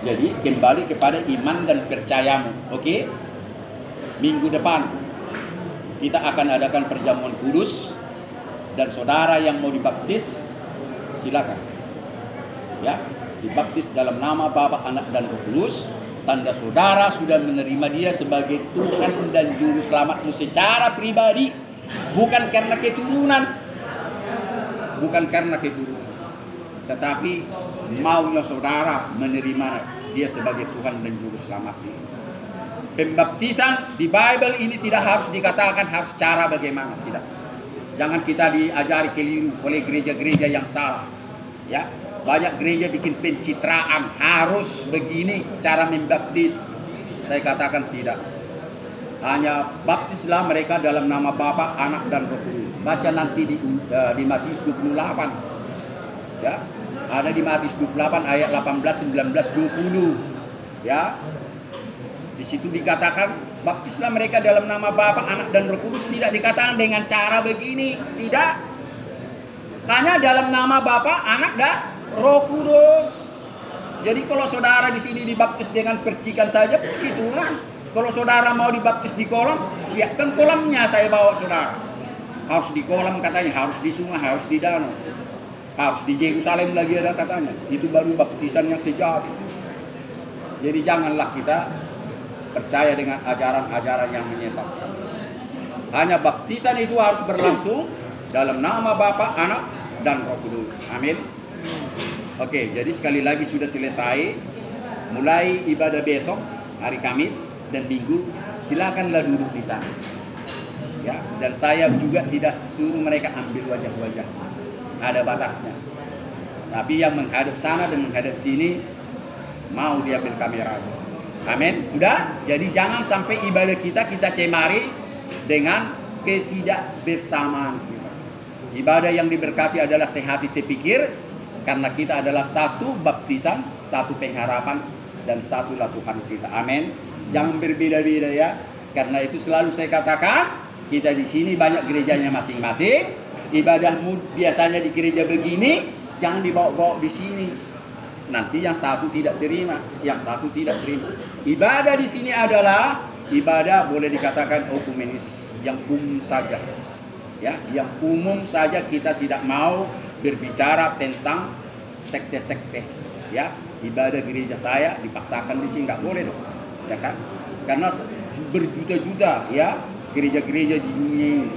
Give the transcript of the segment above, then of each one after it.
Jadi kembali kepada iman dan percayamu. Oke? Minggu depan kita akan adakan perjamuan kudus, dan saudara yang mau dibaptis silakan. Ya, dibaptis dalam nama Bapa, Anak, dan Roh Kudus. Tanda saudara sudah menerima dia sebagai Tuhan dan Juru Selamatmu secara pribadi, bukan karena keturunan, tetapi maunya saudara menerima dia sebagai Tuhan dan Juru Selamatmu. Pembaptisan di Bible ini tidak harus dikatakan harus cara bagaimana, tidak. Jangan kita diajari keliru oleh gereja-gereja yang salah. Ya, banyak gereja bikin pencitraan harus begini cara membaptis. Saya katakan tidak. Hanya baptislah mereka dalam nama Bapa, Anak, dan Roh Kudus. Baca nanti di Matius 28. Ya, ada di Matius 28 ayat 18, 19, 20. Ya. Di situ dikatakan baptislah mereka dalam nama Bapa, Anak, dan Roh Kudus. Tidak dikatakan dengan cara begini, tidak. Hanya dalam nama Bapa, Anak, dan Roh Kudus. Jadi kalau saudara di sini dibaptis dengan percikan saja, begitu kan. Kalau saudara mau dibaptis di kolam, siapkan kolamnya, saya bawa saudara. Harus di kolam katanya, harus di sungai, harus di danau, harus di Yerusalem lagi ada katanya. Itu baru baptisan yang sejati. Jadi janganlah kita percaya dengan ajaran-ajaran yang menyesatkan. Hanya baptisan itu harus berlangsung dalam nama Bapa, Anak, dan Roh Kudus. Amin. Oke, jadi sekali lagi sudah selesai. Mulai ibadah besok, hari Kamis dan Minggu, silakanlah duduk di sana. Ya, dan saya juga tidak suruh mereka ambil wajah-wajah. Ada batasnya. Tapi yang menghadap sana dan menghadap sini mau diambil kamera. Amin. Sudah? Jadi jangan sampai ibadah kita cemari dengan ketidakbersamaan kita. Ibadah yang diberkati adalah sehati sepikir, karena kita adalah satu baptisan, satu pengharapan, dan satulah Tuhan kita. Amin. Jangan berbeda-beda ya. Karena itu selalu saya katakan, kita di sini banyak gerejanya masing-masing. Ibadahmu biasanya di gereja begini, jangan dibawa-bawa di sini. Nanti yang satu tidak terima, yang satu tidak terima. Ibadah di sini adalah ibadah boleh dikatakan okumenis, yang umum saja. Ya, yang umum saja, kita tidak mau berbicara tentang sekte-sekte. Ya, ibadah gereja saya dipaksakan di sini nggak boleh dong, ya kan? Karena berjuta-juta ya gereja-gereja di dunia ini,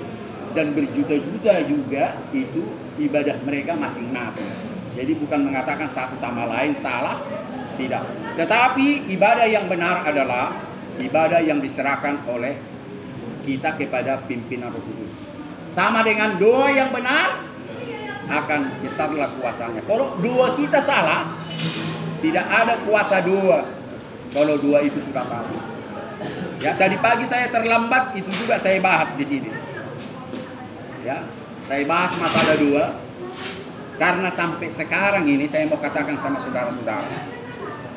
dan berjuta-juta juga itu ibadah mereka masing-masing. Jadi bukan mengatakan satu sama lain salah, tidak. Tetapi ibadah yang benar adalah ibadah yang diserahkan oleh kita kepada pimpinan Roh Kudus. Sama dengan doa yang benar, akan besarlah kuasanya. Kalau doa kita salah, tidak ada kuasa doa. Kalau doa itu sudah salah. Ya, tadi pagi saya terlambat, itu juga saya bahas di sini. Ya, saya bahas masalah doa. Karena sampai sekarang ini saya mau katakan sama saudara-saudara,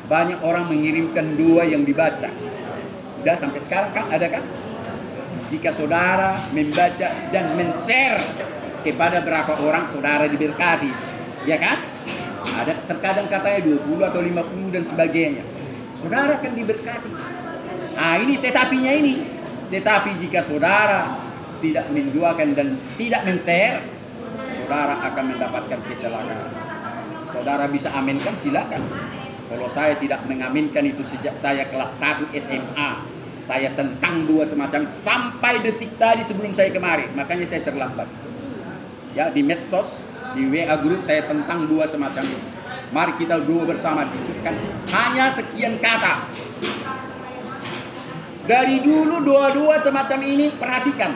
banyak orang mengirimkan doa yang dibaca. Sudah sampai sekarang kan ada kan? Jika saudara membaca dan men-share kepada berapa orang, saudara diberkati. Ya kan? Ada terkadang katanya 20 atau 50 dan sebagainya. Saudara kan diberkati. Ah, ini tetapinya ini. Tetapi jika saudara tidak mendoakan dan tidak men-share, saudara akan mendapatkan kecelakaan. Saudara bisa aminkan, silakan. Kalau saya tidak mengaminkan itu sejak saya kelas 1 SMA. Saya tentang dua semacam itu sampai detik tadi sebelum saya kemari. Makanya saya terlambat. Ya, di medsos, di WA group saya tentang dua semacam itu. Mari kita doa bersama, dicukkan hanya sekian kata. Dari dulu doa-doa semacam ini, perhatikan.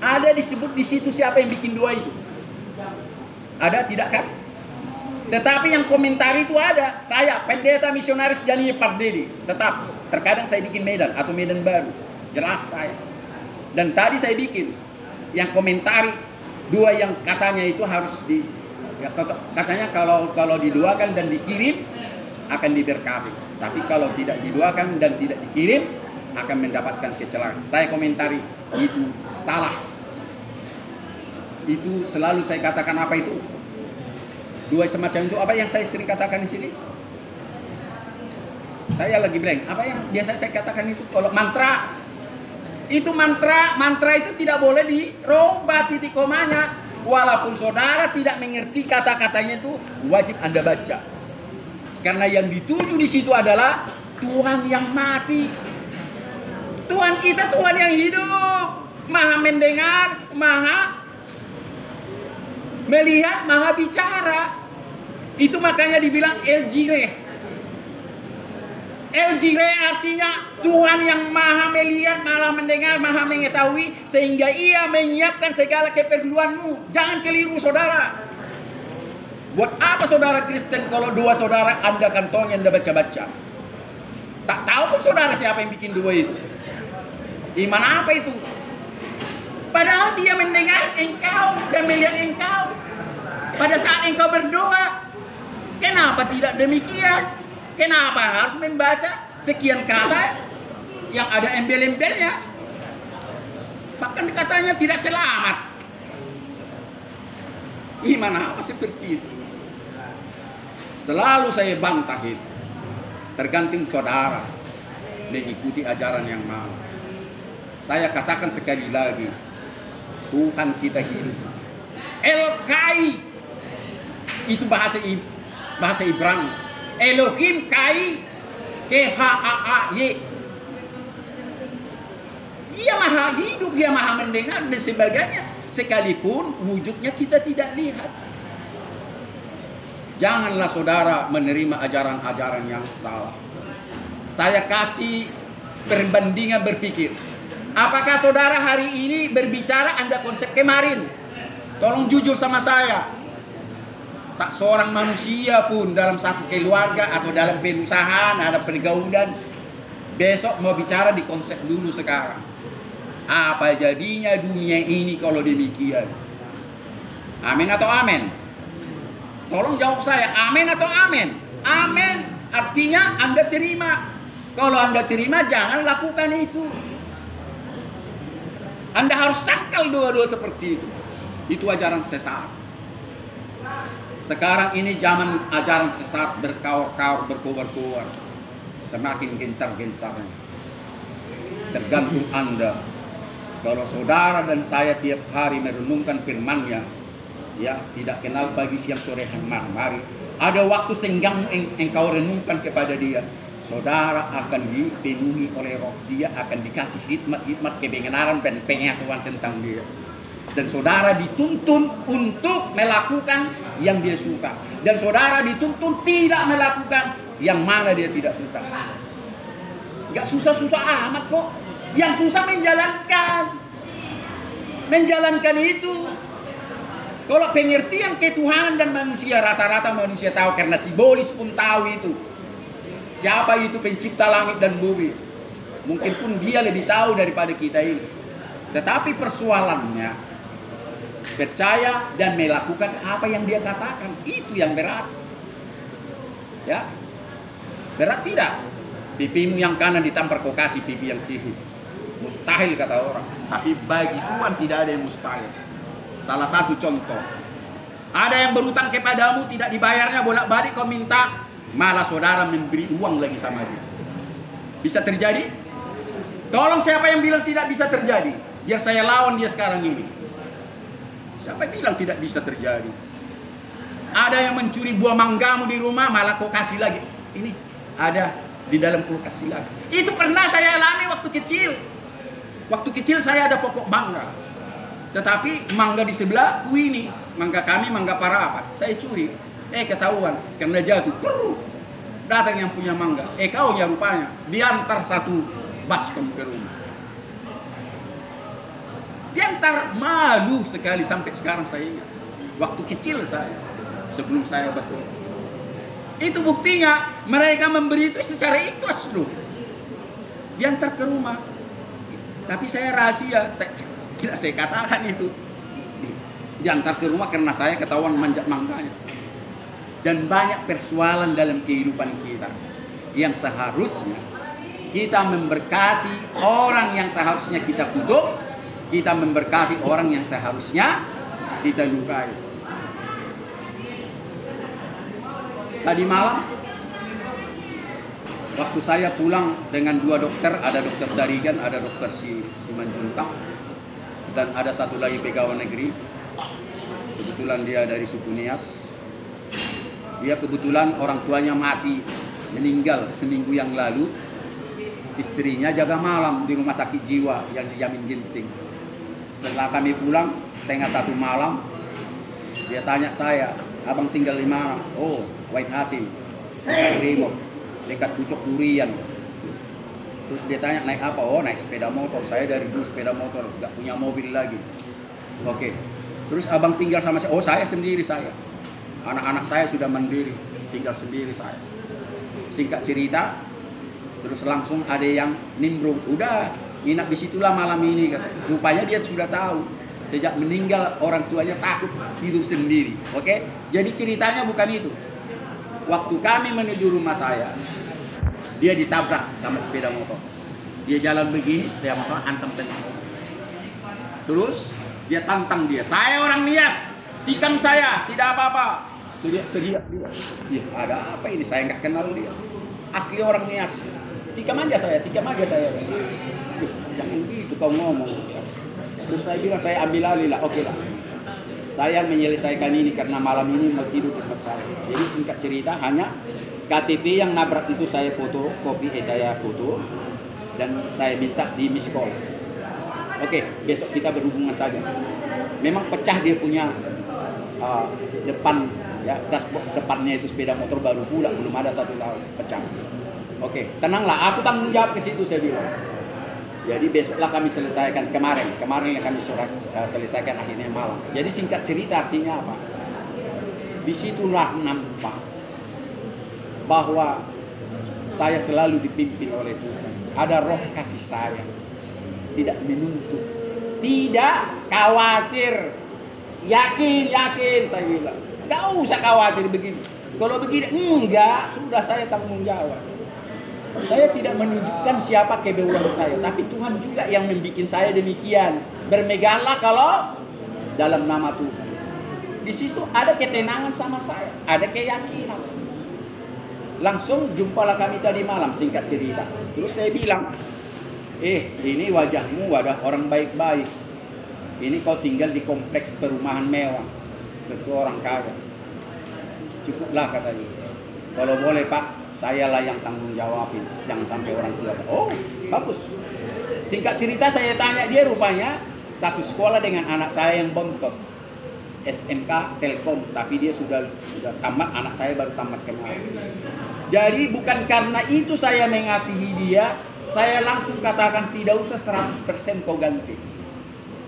Ada disebut di situ siapa yang bikin doa itu. Ada tidak kan? Tetapi yang komentar itu ada. Saya, pendeta misionaris Jani Pardedi. Tetap, terkadang saya bikin Medan atau Medan baru. Jelas saya. Dan tadi saya bikin. Yang komentari dua yang katanya itu harus di... Ya, katanya kalau didoakan dan dikirim, akan diberkati. Tapi kalau tidak didoakan dan tidak dikirim, akan mendapatkan kecelakaan. Saya komentari, itu salah. Itu selalu saya katakan apa itu? Dua semacam itu apa yang saya sering katakan di sini? Saya lagi blank. Apa yang biasa saya katakan itu? Kalau mantra, itu mantra itu tidak boleh dirubah titik komanya. Walaupun saudara tidak mengerti kata-katanya itu, wajib Anda baca. Karena yang dituju di situ adalah Tuhan yang mati. Tuhan kita Tuhan yang hidup, maha mendengar, maha melihat, maha bicara. Itu makanya dibilang El Jireh. El Jireh artinya Tuhan yang maha melihat, maha mendengar, maha mengetahui, sehingga ia menyiapkan segala keperluanmu. Jangan keliru saudara. Buat apa saudara Kristen kalau dua saudara Anda kantong yang Anda baca-baca? Tak tahu pun saudara siapa yang bikin dua itu. Iman apa itu? Padahal dia mendengar engkau dan melihat engkau pada saat engkau berdoa. Kenapa tidak demikian? Kenapa harus membaca sekian kata yang ada embel-embelnya? Bahkan katanya tidak selamat. Iman apa seperti itu? Selalu saya bantah itu. Tergantung saudara mengikuti ajaran yang mana. Saya katakan sekali lagi, Tuhan kita hidup. El-Kai itu bahasa Ibrani. Elohim Kai K-H-A-A-Y. Dia maha hidup, dia maha mendengar dan sebagainya. Sekalipun wujudnya kita tidak lihat. Janganlah saudara menerima ajaran-ajaran yang salah. Saya kasih perbandingan berpikir. Apakah saudara hari ini berbicara Anda konsep kemarin? Tolong jujur sama saya. Tak seorang manusia pun dalam satu keluarga atau dalam perusahaan ada pergaulan besok mau bicara di konsep dulu sekarang. Apa jadinya dunia ini kalau demikian? Amin atau amin? Tolong jawab saya, amin atau amin? Amin artinya Anda terima. Kalau Anda terima jangan lakukan itu. Anda harus sangkal dua-dua seperti itu. Itu ajaran sesat. Sekarang ini zaman ajaran sesat berkaur-kaur, berkobar-kobar. Semakin gencar-gencarnya. Tergantung Anda. Kalau saudara dan saya tiap hari merenungkan firman-Nya, ya, tidak kenal pagi siang sore malam. Mari, ada waktu senggang engkau renungkan kepada Dia. Saudara akan dipenuhi oleh Roh. Dia akan dikasih hikmat-hikmat kebenaran dan pengetahuan tentang Dia. Dan saudara dituntun untuk melakukan yang dia suka. Dan saudara dituntun tidak melakukan yang mana dia tidak suka. Gak susah-susah amat kok. Yang susah menjalankan. Menjalankan itu. Kalau pengertian ketuhanan dan manusia, rata-rata manusia tahu. Karena simbolis pun tahu itu. Siapa itu pencipta langit dan bumi. Mungkin pun dia lebih tahu daripada kita ini. Tetapi persoalannya, percaya dan melakukan apa yang dia katakan. Itu yang berat. Ya. Berat tidak? Pipimu yang kanan ditampar kau kasih pipi yang kiri. Mustahil kata orang. Tapi bagi Tuhan tidak ada yang mustahil. Salah satu contoh. Ada yang berutang kepadamu tidak dibayarnya, bolak-balik kau minta, malah saudara memberi uang lagi sama dia. Bisa terjadi? Tolong siapa yang bilang tidak bisa terjadi? Biar saya lawan dia sekarang ini. Siapa bilang tidak bisa terjadi? Ada yang mencuri buah manggamu di rumah, malah kau kasih lagi. Ini ada di dalam kulkas lagi. Itu pernah saya alami waktu kecil. Waktu kecil saya ada pokok mangga. Tetapi mangga di sebelah ini, mangga kami, mangga parapat. Saya curi. Ketahuan. Karena jatuh. Datang yang punya mangga. Kau ya rupanya. Diantar satu baskom ke rumah. Diantar, malu sekali sampai sekarang saya ingat. Waktu kecil saya, sebelum saya betul. Itu buktinya mereka memberi itu secara ikhlas loh. Diantar ke rumah. Tapi saya rahasia, tidak saya katakan itu. Diantar ke rumah karena saya ketahuan manjat mangganya. Dan banyak persoalan dalam kehidupan kita yang seharusnya kita memberkati orang yang seharusnya kita kutuk. Kita memberkati orang yang seharusnya kita lukai. Tadi malam Waktu saya pulang dengan 2 dokter, ada dokter Darigan, ada dokter Simanjuntak, dan ada satu lagi pegawai negeri. Kebetulan dia dari suku Nias. Dia kebetulan orang tuanya mati, meninggal seminggu yang lalu. Istrinya jaga malam di rumah sakit jiwa yang di Jamin Ginting. Setelah kami pulang, setengah 1 malam, dia tanya saya, abang tinggal di mana? Oh, White Hasim, dekat Remote, dekat Pucuk Durian. Terus dia tanya naik apa? Oh, naik sepeda motor. Saya dari dulu sepeda motor, gak punya mobil lagi. Oke. Terus abang tinggal sama saya? Oh, saya sendiri saya. Anak-anak saya sudah mandiri, tinggal sendiri saya. Singkat cerita, terus langsung ada yang nimbrung. Udah, nginap di situlah malam ini. Kata. Rupanya dia sudah tahu. Sejak meninggal orang tuanya takut tidur sendiri. Oke? Jadi ceritanya bukan itu. Waktu kami menuju rumah saya, dia ditabrak sama sepeda motor. Dia jalan begini, sepeda motor hantam tengah. Terus dia tantang dia. Saya orang Nias, tikam saya, tidak apa-apa. Teriak dia. Ya, ada apa ini? Saya nggak kenal dia. Asli orang Nias. Tikam aja saya. Jangan gitu kau ngomong. Terus saya bilang, saya ambil alih lah. Oke lah. Saya menyelesaikan ini karena malam ini mau tidur di tempat saya. Jadi singkat cerita, hanya KTP yang nabrak itu saya foto, saya foto, dan saya minta di miss call. Oke, besok kita berhubungan saja. Memang pecah dia punya depan, ya, dashboard depannya itu sepeda motor baru pula, belum ada 1 tahun pecah. Oke, tenanglah, aku tanggung jawab ke situ, saya bilang. Jadi besoklah kami selesaikan, kemarin yang kami selesaikan akhirnya malam. Jadi singkat cerita artinya apa? Disitulah nampak bahwa saya selalu dipimpin oleh Tuhan. Ada roh kasih sayang, tidak menuntut, tidak khawatir, yakin saya bilang. Gak usah khawatir begini. Kalau begini enggak, sudah saya tanggung jawab. Saya tidak menunjukkan siapa kebetulan saya, tapi Tuhan juga yang membuat saya demikian. Bermegahlah kalau dalam nama Tuhan. Di situ ada ketenangan sama saya, ada keyakinan. Langsung jumpalah kami tadi malam, singkat cerita. Terus saya bilang, ini wajahmu wajah orang baik-baik. Ini kau tinggal di kompleks perumahan mewah, tentu orang kaya. Cukuplah katanya. Kalau boleh Pak, sayalah yang tanggung jawabin, jangan sampai orang tua. Oh, bagus. Singkat cerita saya tanya dia, rupanya satu sekolah dengan anak saya yang bontot, SMK Telkom, tapi dia sudah tamat, anak saya baru tamat kemarin. Jadi bukan karena itu saya mengasihi dia, saya langsung katakan tidak usah 100% kau ganti.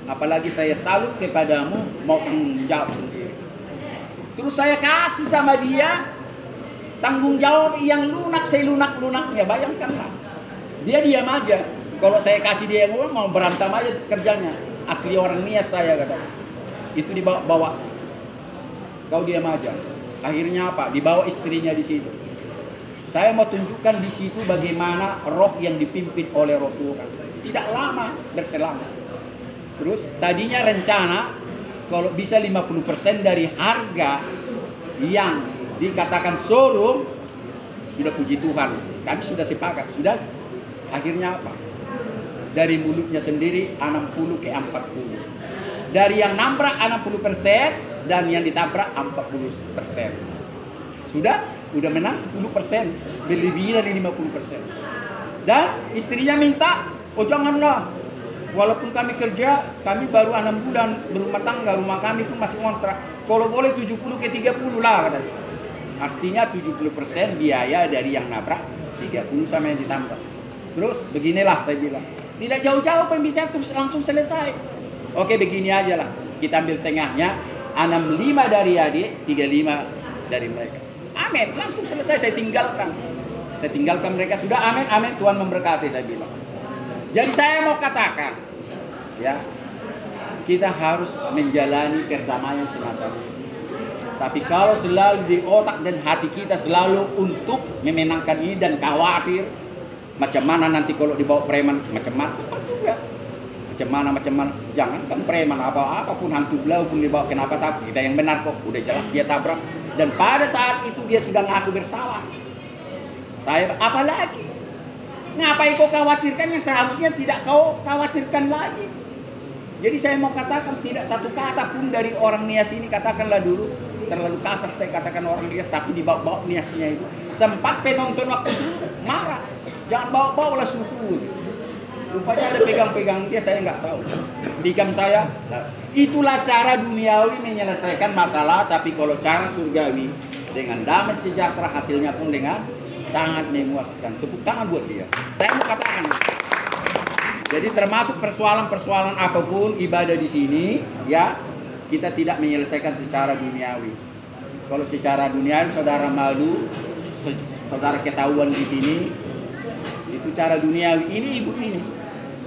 Apalagi saya salut kepadamu, mau tanggung jawab sendiri. Terus saya kasih sama dia tanggung jawab yang lunak, selunak-lunaknya. Bayangkanlah, dia diam aja. Kalau saya kasih dia yang mau berantem aja kerjanya. Asli orang Nias saya kata. Itu dibawa. Kau diam aja. Akhirnya apa? Dibawa istrinya di situ. Saya mau tunjukkan di situ bagaimana roh yang dipimpin oleh roh Tuhan. Tidak lama berselang. Terus tadinya rencana kalau bisa 50% dari harga yang dikatakan showroom, sudah puji Tuhan, kami sudah sepakat, sudah. Akhirnya apa? Dari mulutnya sendiri 60 ke 40. Dari yang nabrak 60% dan yang ditabrak 40%. Sudah menang 10%, lebih dari 50%. Dan istrinya minta, oh janganlah, walaupun kami kerja, kami baru 6 bulan berumah tangga, rumah kami pun masih kontrak. Kalau boleh 70 ke 30 lah katanya. Artinya 70% biaya dari yang nabrak, 30 sama yang ditambah. Terus beginilah saya bilang, tidak jauh-jauh pembicaraan, terus langsung selesai. Oke, begini aja lah, kita ambil tengahnya, 65 dari adik, 35 dari mereka. Amin, langsung selesai. Saya tinggalkan mereka, sudah amin, Tuhan memberkati, saya bilang. Jadi saya mau katakan, ya, kita harus menjalani perdamaian semacam ini. Tapi kalau selalu di otak dan hati kita selalu untuk memenangkan ini dan khawatir macam mana nanti kalau dibawa preman, macam juga. Macam mana, jangankan preman apapun, hantu belau pun dibawa, kenapa tak? Kita yang benar kok, udah jelas dia tabrak. Dan pada saat itu dia sudah ngaku bersalah. Saya apalagi? Ngapain kau khawatirkan yang seharusnya tidak kau khawatirkan lagi? Jadi saya mau katakan tidak satu kata pun dari orang Nias ini, katakanlah dulu terlalu kasar saya katakan orang Nias, tapi dibawa-bawa Niasnya itu. Sempat penonton waktu itu marah, jangan bawa-bawa lah suku. Rupanya ada pegang-pegang dia, saya nggak tahu. Digam saya, itulah cara duniawi menyelesaikan masalah, tapi kalau cara surgawi dengan damai sejahtera hasilnya pun dengan sangat memuaskan. Tepuk tangan buat dia. Saya mau katakan. Jadi termasuk persoalan-persoalan apapun ibadah di sini, ya kita tidak menyelesaikan secara duniawi. Kalau secara duniawi saudara malu, saudara ketahuan di sini, itu cara duniawi. Ini ibu ini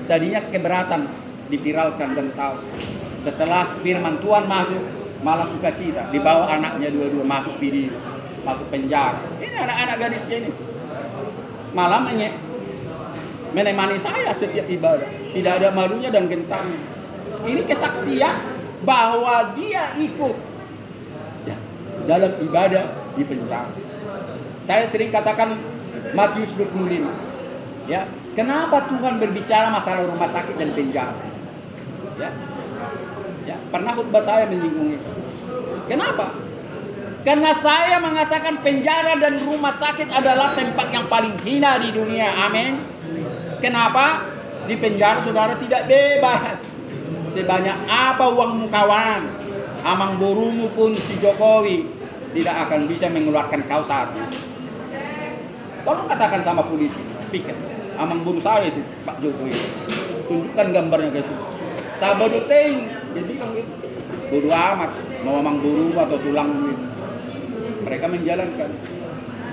tadinya keberatan dipiralkan dan tahu. Setelah firman Tuhan masuk, malah sukacita, dibawa anaknya dua-dua masuk video, masuk penjara. Ini anak-anak gadisnya ini malah menemani saya setiap ibadah, tidak ada malunya dan gentarnya. Ini kesaksian bahwa dia ikut ya, dalam ibadah di penjara. Saya sering katakan Matius 25. Ya, kenapa Tuhan berbicara masalah rumah sakit dan penjara? Ya, ya, pernah khutbah saya menyinggung itu. Kenapa? Karena saya mengatakan penjara dan rumah sakit adalah tempat yang paling hina di dunia. Amin. Kenapa? Di penjara saudara tidak bebas. Sebanyak apa uangmu kawan, amang borumu pun si Jokowi tidak akan bisa mengeluarkan kau satu. Tolong katakan sama polisi, pikir, amang boru saya itu Pak Jokowi. Tunjukkan gambarnya guys. Sabadu ting, jadi kan gitu. Bodo amat, mau amang boru atau tulang gitu. Mereka menjalankan.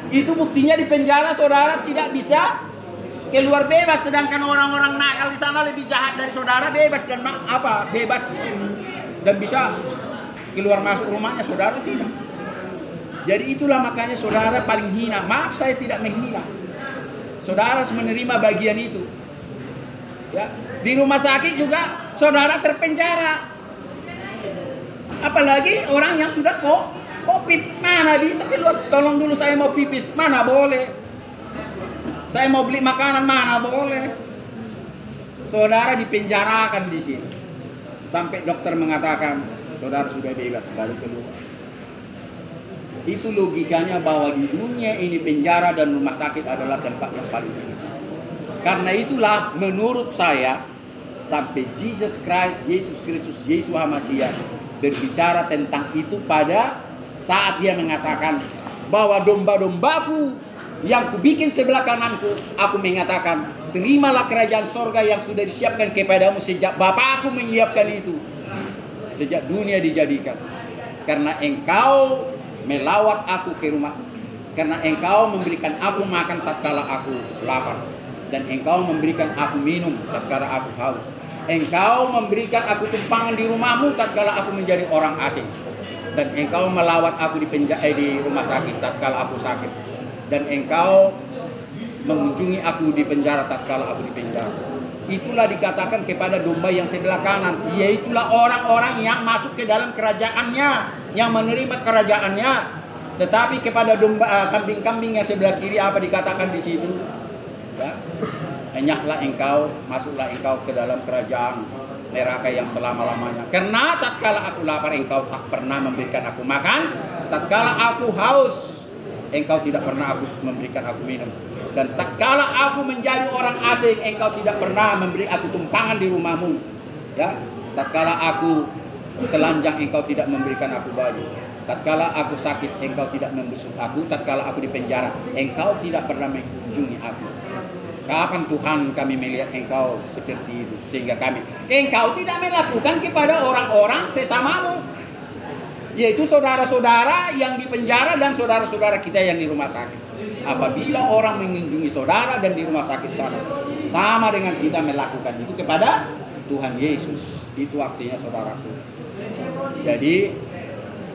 Itu buktinya di penjara saudara tidak bisa keluar bebas, sedangkan orang-orang nakal di sana lebih jahat dari saudara, bebas dan bebas dan bisa keluar masuk rumahnya, saudara tidak. Jadi itulah makanya saudara paling hina. Maaf saya tidak menghina. Saudara harus menerima bagian itu. Ya, di rumah sakit juga saudara terpenjara. Apalagi orang yang sudah COVID, mana bisa keluar? Tolong dulu saya mau pipis, mana boleh. Saya mau beli makanan, mana boleh. Saudara dipenjarakan di sini. Sampai dokter mengatakan, saudara sudah bebas, baru keluar. Itu logikanya bahwa di dunia ini penjara dan rumah sakit adalah tempat yang paling tinggi. Karena itulah menurut saya, sampai Yesus Kristus, Yesus Hamasiah berbicara tentang itu pada saat dia mengatakan bahwa domba-dombaku yang kubikin sebelah kananku, aku mengatakan, terimalah kerajaan sorga yang sudah disiapkan kepadamu sejak Bapakku menyiapkan itu, sejak dunia dijadikan. Karena engkau melawat aku ke rumah, karena engkau memberikan aku makan tatkala aku lapar, dan engkau memberikan aku minum tatkala aku haus. Engkau memberikan aku tumpangan di rumahmu tatkala aku menjadi orang asing, dan engkau melawat aku di rumah sakit tatkala aku sakit. Dan engkau mengunjungi aku di penjara tatkala aku di penjara. Itulah dikatakan kepada domba yang sebelah kanan, yaitulah orang-orang yang masuk ke dalam kerajaannya, yang menerima kerajaannya. Tetapi kepada domba kambing-kambing yang sebelah kiri apa dikatakan di situ? Ya, enyahlah engkau, masuklah engkau ke dalam kerajaan neraka yang selama-lamanya. Karena tatkala aku lapar engkau tak pernah memberikan aku makan, tatkala aku haus engkau tidak pernah memberikan aku minum, dan tatkala aku menjadi orang asing engkau tidak pernah memberi aku tumpangan di rumahmu. Ya, tatkala aku telanjang engkau tidak memberikan aku baju, tatkala aku sakit engkau tidak membesuk aku, tatkala aku di penjara engkau tidak pernah mengunjungi aku. Kapan Tuhan kami melihat engkau seperti itu sehingga engkau tidak melakukan kepada orang-orang sesamamu, yaitu saudara-saudara yang di penjara dan saudara-saudara kita yang di rumah sakit. Apabila orang mengunjungi saudara dan di rumah sakit sana, sama dengan kita melakukan itu kepada Tuhan Yesus. Itu artinya saudaraku. Jadi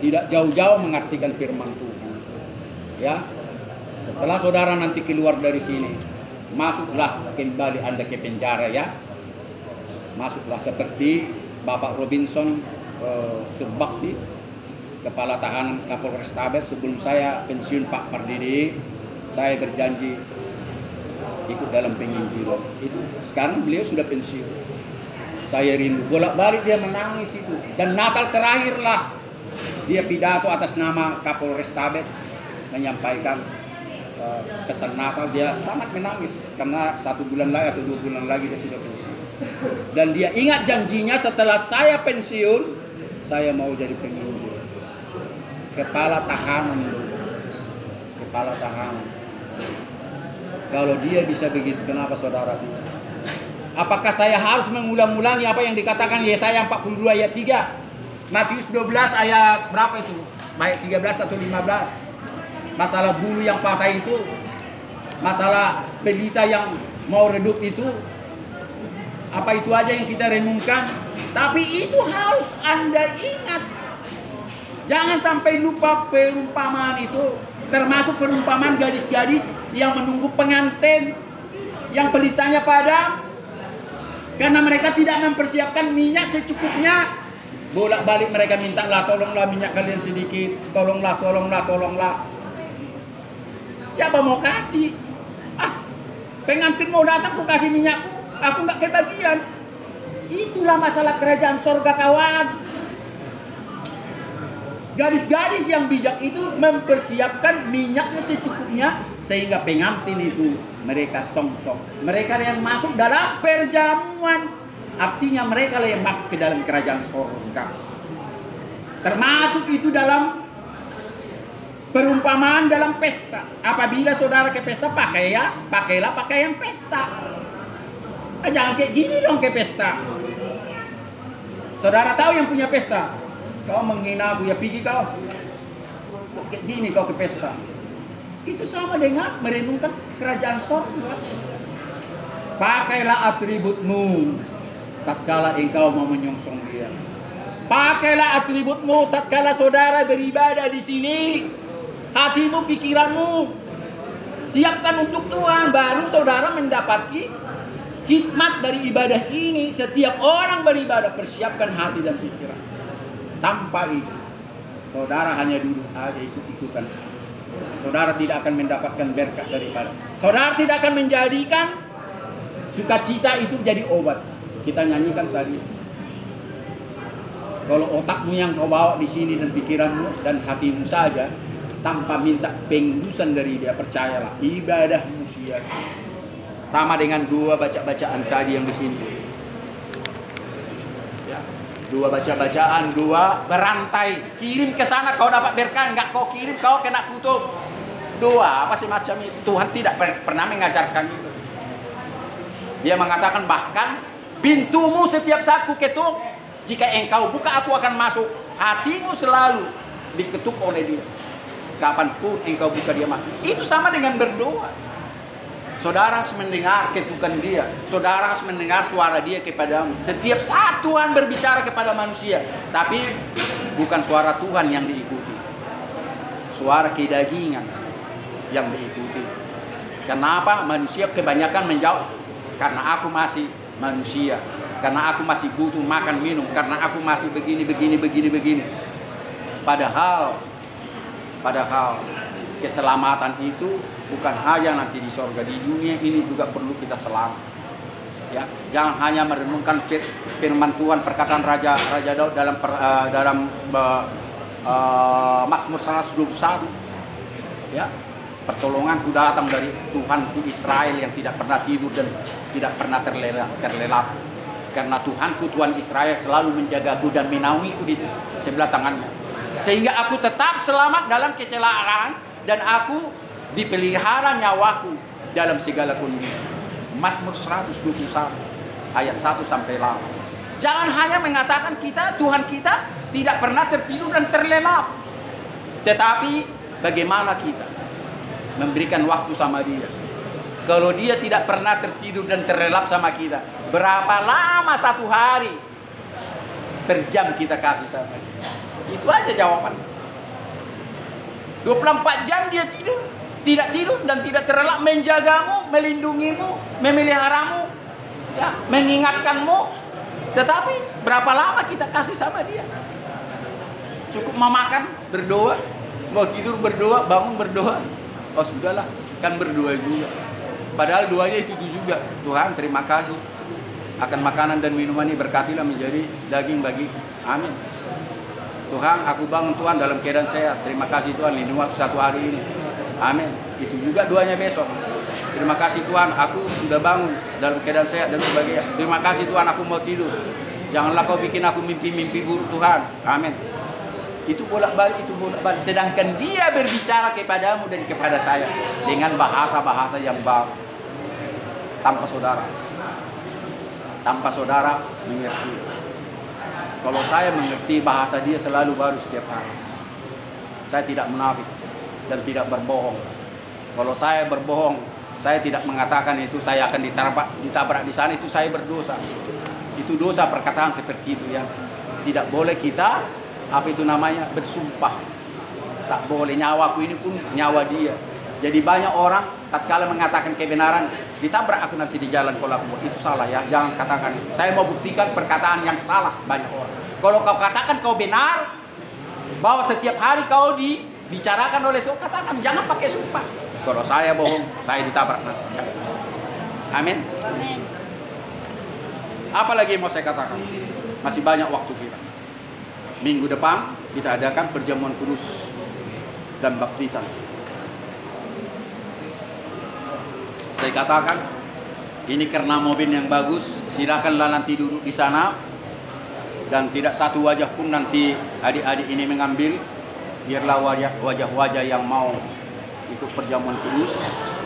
tidak jauh-jauh mengartikan firman Tuhan. Ya, setelah saudara nanti keluar dari sini, masuklah kembali Anda ke penjara ya. Masuklah seperti Bapak Robinson Surbakti, Kepala Tahanan Kapolres Tabes sebelum saya pensiun Pak Pardede. saya berjanji ikut dalam penginjilan. Itu sekarang beliau sudah pensiun. Saya rindu, bolak-balik dia menangis itu. Dan Natal terakhirlah dia pidato atas nama Kapolrestabes menyampaikan pesan Natal. Dia sangat menangis karena 1 bulan lagi atau 2 bulan lagi dia sudah pensiun. Dan dia ingat janjinya, setelah saya pensiun, saya mau jadi penginjil. Kepala tahanan, kepala tahanan. Kalau dia bisa begitu, kenapa saudara tidak? Apakah saya harus mengulang-ulangi apa yang dikatakan Yesaya 42 ayat 3? Matius 12 ayat berapa itu? Ayat 13 atau 15? Masalah bulu yang patah itu, masalah pelita yang mau redup itu, apa itu aja yang kita renungkan. Tapi itu harus Anda ingat. Jangan sampai lupa perumpamaan itu. Termasuk perumpamaan gadis-gadis yang menunggu pengantin, yang pelitanya padam, karena mereka tidak mempersiapkan minyak secukupnya. Bolak-balik mereka minta, lah tolonglah minyak kalian sedikit, tolonglah. Siapa mau kasih? Pengantin mau datang, aku kasih minyakku, aku nggak kebagian. Itulah masalah kerajaan sorga, kawan. Gadis-gadis yang bijak itu mempersiapkan minyaknya secukupnya, sehingga pengantin itu mereka songsong. Mereka yang masuk dalam perjamuan, artinya mereka yang masuk ke dalam kerajaan sorga. Termasuk itu dalam perumpamaan dalam pesta. Apabila saudara ke pesta, pakailah pakaian pesta. Jangan kayak gini dong ke pesta. Saudara tahu yang punya pesta, kau menghina aku, ya pergi kau. Kok kayak gini kau ke pesta? Itu sama dengan merenungkan kerajaan sorga. Pakailah atributmu tatkala engkau mau menyongsong dia. Pakailah atributmu tatkala saudara beribadah di sini. Hatimu, pikiranmu siapkan untuk Tuhan, baru saudara mendapati hikmat dari ibadah ini. Setiap orang beribadah, persiapkan hati dan pikiran. Tanpa itu, saudara hanya duduk aja ikut-ikutan. Saudara tidak akan mendapatkan berkat daripada. Saudara tidak akan menjadikan sukacita itu jadi obat. Kita nyanyikan tadi. Kalau otakmu yang kau bawa di sini dan pikiranmu dan hatimu saja, tanpa minta pengurusan dari dia, percayalah ibadahmu sia-sia. Sama dengan 2 bacaan tadi yang di sini. Ya. 2 bacaan, 2 berantai. Kirim ke sana kau dapat berkah, enggak kau kirim kau kena kutuk. 2 apa sih macam itu? Tuhan tidak pernah mengajarkan itu. Dia mengatakan bahkan pintumu setiap saat ku ketuk. Jika engkau buka, aku akan masuk. Hatimu selalu diketuk oleh dia. Kapanpun engkau buka, dia masuk. Itu sama dengan berdoa. Saudara harus mendengar ketukan dia. Saudara harus mendengar suara dia kepadamu. Setiap saat Tuhan berbicara kepada manusia. Tapi bukan suara Tuhan yang diikuti. Suara kedagingan yang diikuti. Kenapa? Manusia kebanyakan menjawab, karena aku masih manusia. Karena aku masih butuh makan minum. Karena aku masih begini. Padahal keselamatan itu bukan hanya nanti di sorga, di dunia ini juga perlu kita selamat. Ya, jangan hanya merenungkan firman Tuhan, perkataan Raja Daud dalam Mazmur 121. Ya, pertolonganku datang dari Tuhanku Israel yang tidak pernah tidur dan tidak pernah terlelap. Karena Tuhanku, Tuhan Israel selalu menjagaku dan menaungiku di sebelah tangannya. Sehingga aku tetap selamat dalam kecelakaan dan aku dipelihara nyawaku dalam segala kondisi. Mazmur 121 ayat 1 sampai 8. Jangan hanya mengatakan Tuhan kita tidak pernah tertidur dan terlelap. Tetapi bagaimana kita memberikan waktu sama dia? Kalau dia tidak pernah tertidur dan terlelap sama kita, berapa lama 1 hari per jam kita kasih sama dia? Itu aja jawaban. 24 jam dia tidak tidur dan tidak terlelap, menjagamu, melindungimu, memeliharamu, ya, mengingatkanmu. Tetapi berapa lama kita kasih sama dia? Cukup mau makan, berdoa, mau tidur berdoa, bangun berdoa. Oh sudahlah, kan berdua juga. Padahal duanya itu juga. Tuhan, terima kasih akan makanan dan minuman ini, berkatilah menjadi daging bagi. Amin. Tuhan, aku bangun Tuhan dalam keadaan sehat. Terima kasih Tuhan, lindungi aku satu hari ini. Amin. Itu juga doanya besok. Terima kasih Tuhan, aku sudah bangun dalam keadaan sehat dan sebagainya. Terima kasih Tuhan, aku mau tidur. Janganlah kau bikin aku mimpi-mimpi buruk Tuhan. Amin. Itu bolak-balik, itu bolak-balik. Sedangkan dia berbicara kepadamu dan kepada saya dengan bahasa-bahasa yang baru. Tanpa saudara. Tanpa saudara mengerti. Kalau saya mengerti bahasa dia selalu baru setiap hari. Saya tidak munafik dan tidak berbohong. Kalau saya berbohong, saya tidak mengatakan itu saya akan ditabrak di sana, itu saya berdosa. Itu dosa perkataan seperti itu ya. Tidak boleh kita bersumpah. Tak boleh, nyawaku ini pun nyawa dia. Jadi banyak orang tatkala mengatakan kebenaran, ditabrak aku nanti di jalan kalau aku buat. Itu salah ya, jangan katakan. Saya mau buktikan perkataan yang salah banyak orang. Kalau kau katakan kau benar, bahwa setiap hari kau dibicarakan oleh Tuhan, katakan, jangan pakai sumpah. Kalau saya bohong, saya ditabrak nanti. Amin. Amin. Apalagi mau saya katakan? Masih banyak waktu kita. Minggu depan kita adakan perjamuan kudus dan baptisan. Saya katakan, ini karena mobil yang bagus, silakanlah nanti duduk di sana. Dan tidak satu wajah pun nanti adik-adik ini mengambil. Biarlah wajah-wajah yang mau ikut perjamuan kudus.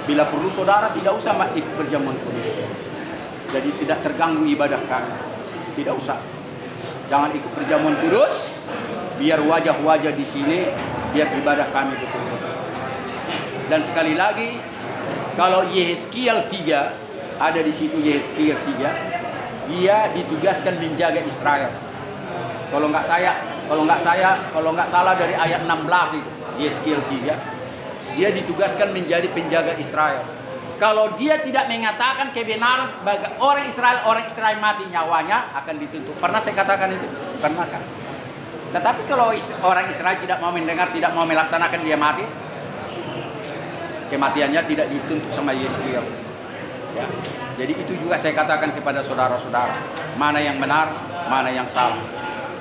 Bila perlu saudara tidak usah ikut perjamuan kudus. Jadi tidak terganggu ibadah kami. Tidak usah. Jangan ikut perjamuan kudus. Biar wajah-wajah di sini, biar ibadah kami betul-betul. Dan sekali lagi, kalau Yehezkiel 3 ada di situ, Yehezkiel 3, dia ditugaskan menjaga Israel. Kalau nggak salah dari ayat 16 itu, Yehezkiel 3, dia ditugaskan menjadi penjaga Israel. Kalau dia tidak mengatakan kebenaran bagi orang Israel mati, nyawanya akan dituntut. Pernah saya katakan itu? Pernah kan? Tetapi kalau orang Israel tidak mau mendengar, tidak mau melaksanakan, dia mati. Kematiannya tidak dituntut sama Yehezkiel. Ya. Jadi itu juga saya katakan kepada saudara-saudara, mana yang benar, mana yang salah.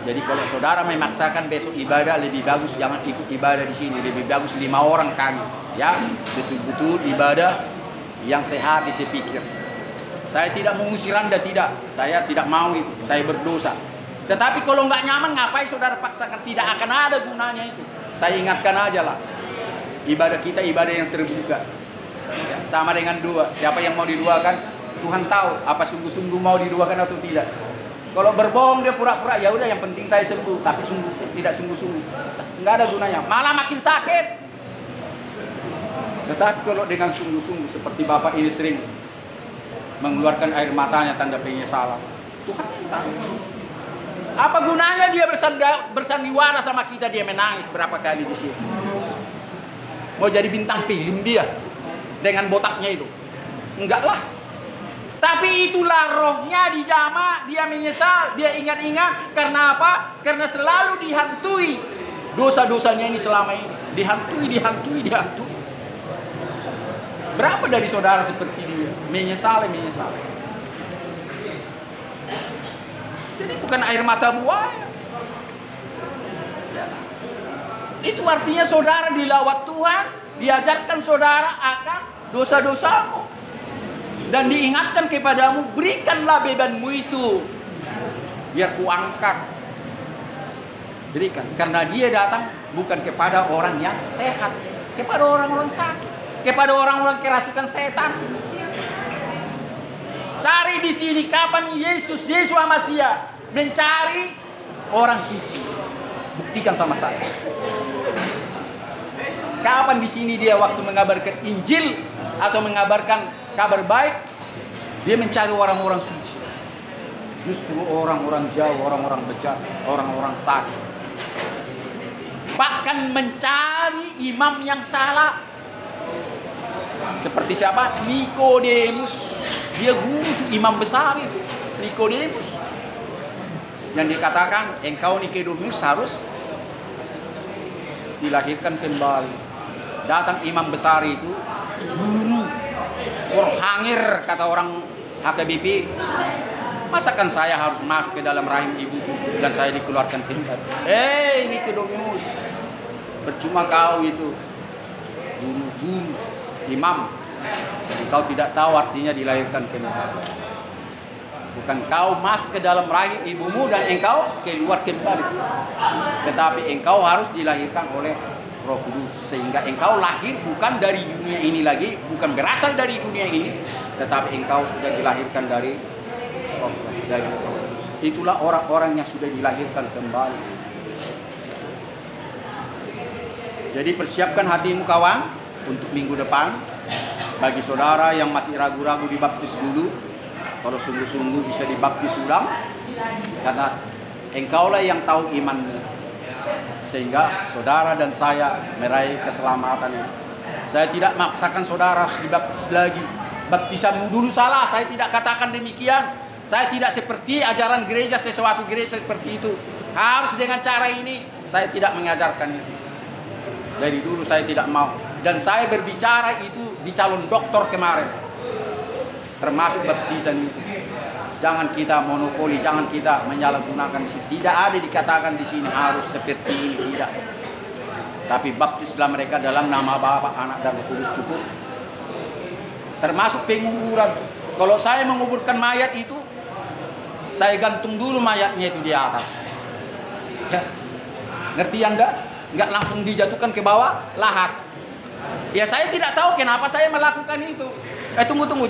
Jadi kalau saudara memaksakan besok ibadah, lebih bagus jangan ikut ibadah di sini. Lebih bagus 5 orang kami, ya, betul-betul ibadah yang sehat, saya pikir. Saya tidak mengusir Anda, tidak. Saya tidak mau itu. Saya berdosa. Tetapi kalau nggak nyaman, ngapain saudara paksakan? Tidak akan ada gunanya itu. Saya ingatkan aja lah. Ibadah kita ibadah yang terbuka. Ya, sama dengan dua. Siapa yang mau diduakan? Tuhan tahu apa sungguh-sungguh mau diduakan atau tidak. Kalau berbohong dia pura-pura, ya udah yang penting saya sembuh, tapi tidak sungguh-sungguh. Nggak ada gunanya, malah makin sakit. Tetapi kalau dengan sungguh-sungguh seperti Bapak ini sering mengeluarkan air matanya tanda penyesalan, Tuhan tahu. Apa gunanya dia bersandiwara sama kita, dia menangis berapa kali di sini. Mau jadi bintang film dia dengan botaknya itu? Enggak lah. Tapi itulah rohnya dijamah, dia menyesal, dia ingat-ingat. Karena apa? Karena selalu dihantui dosa-dosanya ini selama ini. Dihantui. Berapa dari saudara seperti dia? Menyesal. Jadi bukan air mata buaya. Itu artinya saudara dilawat Tuhan, diajarkan saudara akan dosa-dosamu. Dan diingatkan kepadamu, berikanlah bebanmu itu, biar kuangkat. Berikan, karena dia datang bukan kepada orang yang sehat, kepada orang-orang sakit, kepada orang-orang kerasukan setan. Cari di sini kapan Yesus Masiah mencari orang suci. Buktikan sama saya. Kapan di sini dia waktu mengabarkan Injil atau mengabarkan kabar baik, dia mencari orang-orang suci. Justru orang-orang jauh, orang-orang bejat, orang-orang sakit. Bahkan mencari imam yang salah. Seperti siapa? Nikodemus. Dia guru itu, imam besar itu, Nikodemus. Yang dikatakan, engkau Nikodemus harus dilahirkan kembali. Datang imam besar itu, buru, hangir kata orang HKBP. Masakan saya harus masuk ke dalam rahim ibu dan saya dikeluarkan kembali? Nikodemus, percuma kau itu guru imam, kau tidak tahu artinya dilahirkan kembali. Bukan kau masuk ke dalam rahim ibumu dan engkau keluar kembali, tetapi engkau harus dilahirkan oleh Roh Kudus, sehingga engkau lahir bukan dari dunia ini lagi, bukan berasal dari dunia ini, tetapi engkau sudah dilahirkan dari surga, dari Roh Kudus. Itulah orang-orang yang sudah dilahirkan kembali. Jadi persiapkan hatimu kawan untuk minggu depan. Bagi saudara yang masih ragu-ragu dibaptis dulu, kalau sungguh-sungguh bisa dibaptis ulang, karena engkaulah yang tahu imanmu, sehingga saudara dan saya meraih keselamatan. Saya tidak maksakan saudara harus dibaptis lagi. Baptisanmu dulu salah, saya tidak katakan demikian. Saya tidak seperti ajaran gereja, sesuatu gereja seperti itu harus dengan cara ini. Saya tidak mengajarkan itu. Dari dulu saya tidak mau. Dan saya berbicara itu di calon doktor kemarin, termasuk baptisan itu. Jangan kita monopoli, jangan kita menyalahgunakan di sini. Tidak ada dikatakan di sini harus seperti ini, tidak. Tapi baptislah mereka dalam nama Bapa, Anak, dan Roh Kudus cukup. Termasuk penguburan. Kalau saya menguburkan mayat itu, saya gantung dulu mayatnya itu di atas. Ya. Ngerti Anda? Nggak langsung dijatuhkan ke bawah lahat. Ya saya tidak tahu kenapa saya melakukan itu. Tunggu.